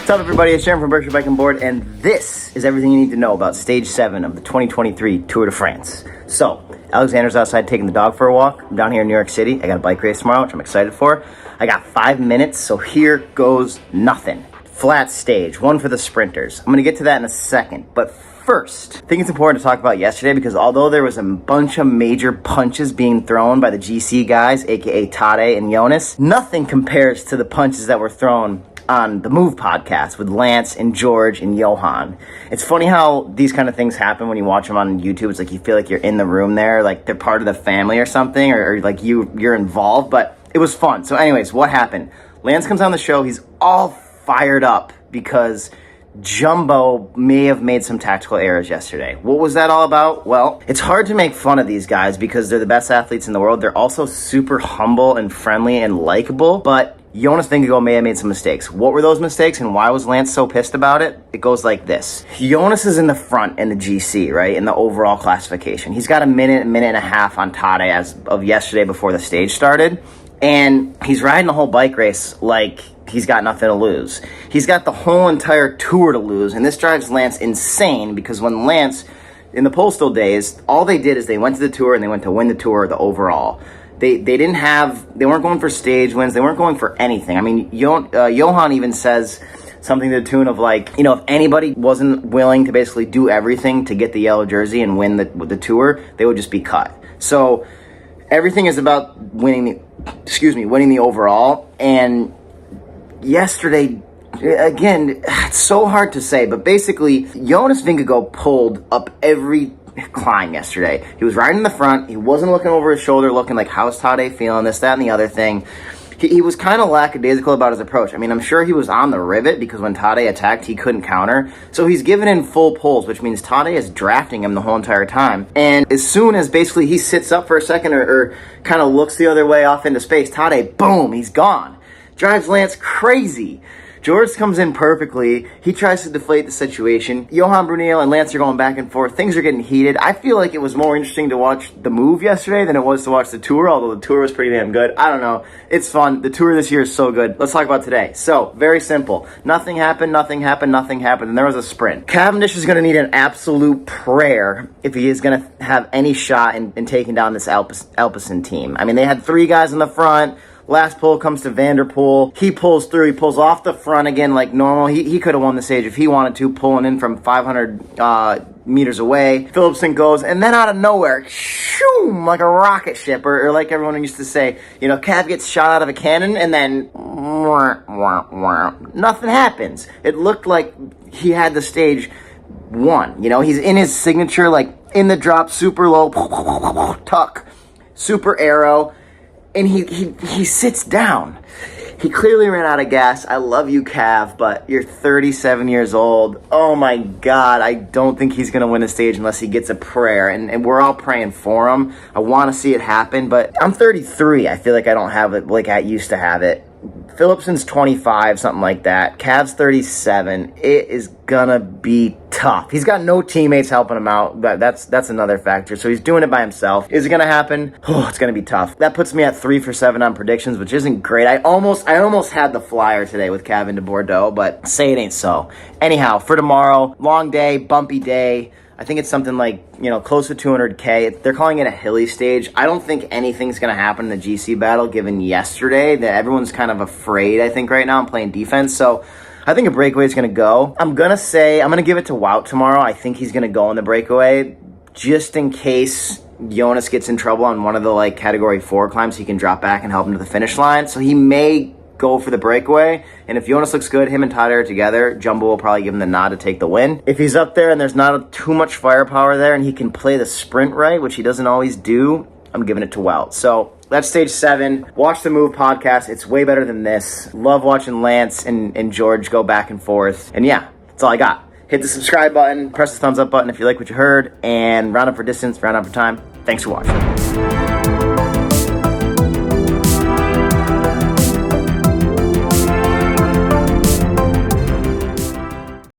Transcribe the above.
What's up, everybody? It's Sharon from Berkshire Bike and Board, and this is everything you need to know about Stage 7 of the 2023 Tour de France. So, Alexander's outside taking the dog for a walk. I'm down here in New York City. I got a bike race tomorrow, which I'm excited for. I got 5 minutes, so here goes nothing. Flat stage, one for the sprinters. I'm going to get to that in a second, but first, I think it's important to talk about yesterday because although there was a bunch of major punches being thrown by the GC guys, aka Tade and Jonas, nothing compares to the punches that were thrown on the Move podcast with Lance and George and Johan. It's funny how these kind of things happen when you watch them on YouTube. It's like you feel like you're in the room there, like they're part of the family or something, or like you're involved, but it was fun. So anyways, what happened? Lance comes on the show. He's all fired up because Jumbo may have made some tactical errors yesterday. What was that all about? Well, it's hard to make fun of these guys because they're the best athletes in the world. They're also super humble and friendly and likable, but Jonas Vingegaard may have made some mistakes. What were those mistakes and why was Lance so pissed about it? It goes like this. Jonas is in the front in the GC, right? In the overall classification. He's got a minute and a half on Tade as of yesterday before the stage started. And he's riding the whole bike race like he's got nothing to lose. He's got the whole entire tour to lose. And this drives Lance insane because when Lance, in the Postal days, all they did is they went to the tour and they went to win the tour, the overall. They weren't going for stage wins. They weren't going for anything. I mean, Johan even says something to the tune of like, you know, if anybody wasn't willing to basically do everything to get the yellow jersey and win the tour, they would just be cut. So everything is about winning the overall. And yesterday, again, it's so hard to say, but basically, Jonas Vingegaard pulled up every climb yesterday. He was riding in the front. He wasn't looking over his shoulder, looking like, how's Tade feeling, this, that, and the other thing. He was kind of lackadaisical about his approach. I mean, I'm sure he was on the rivet because when Tade attacked, he couldn't counter. So he's given in full pulls, which means Tade is drafting him the whole entire time. And as soon as basically he sits up for a second or kind of looks the other way off into space, Tade, boom, he's gone. Drives Lance crazy. George comes in perfectly. He tries to deflate the situation. Johan Brunel and Lance are going back and forth. Things are getting heated. I feel like it was more interesting to watch the Move yesterday than it was to watch the Tour, although the Tour was pretty damn good. I don't know. It's fun. The Tour this year is so good. Let's talk about today. So, very simple. Nothing happened, and there was a sprint. Cavendish is going to need an absolute prayer if he is going to have any shot in taking down this Alpecin team. I mean, they had 3 guys in the front. Last pull comes to Vanderpool. He pulls through. He pulls off the front again like normal. He could have won the stage if he wanted to, pulling in from 500 meters away. Phillipsen goes, and then out of nowhere, shoom, like a rocket ship, or like everyone used to say, you know, Cav gets shot out of a cannon, and then nothing happens. It looked like he had the stage won. You know, he's in his signature, like in the drop, super low, tuck, super arrow. And he sits down. He clearly ran out of gas. I love you, Cav, but you're 37 years old. Oh, my God. I don't think he's going to win the stage unless he gets a prayer. And we're all praying for him. I want to see it happen, but I'm 33. I feel like I don't have it like I used to have it. Phillipsen's 25, something like that. Cav's 37. It is gonna be tough. He's got no teammates helping him out. That's another factor. So he's doing it by himself. Is it gonna happen? Oh, it's gonna be tough. That puts me at 3 for 7 on predictions, which isn't great. I almost had the flyer today with Cav into Bordeaux, but say it ain't so. Anyhow, for tomorrow, long day, bumpy day. I think it's something like, you know, close to 200K. They're calling it a hilly stage. I don't think anything's going to happen in the GC battle given yesterday. That everyone's kind of afraid, I think, right now. I'm playing defense. So I think a breakaway is going to go. I'm going to give it to Wout tomorrow. I think he's going to go in the breakaway just in case Jonas gets in trouble on one of the, like, Category 4 climbs. He can drop back and help him to the finish line. So he may go for the breakaway, and if Jonas looks good, him and Tade are together, Jumbo will probably give him the nod to take the win. If he's up there and there's not too much firepower there and he can play the sprint right, which he doesn't always do, I'm giving it to Wout. So that's stage 7. Watch the Move podcast. It's way better than this. Love watching Lance and George go back and forth. And yeah, that's all I got. Hit the subscribe button, press the thumbs up button if you like what you heard, and round up for distance, round up for time. Thanks for watching.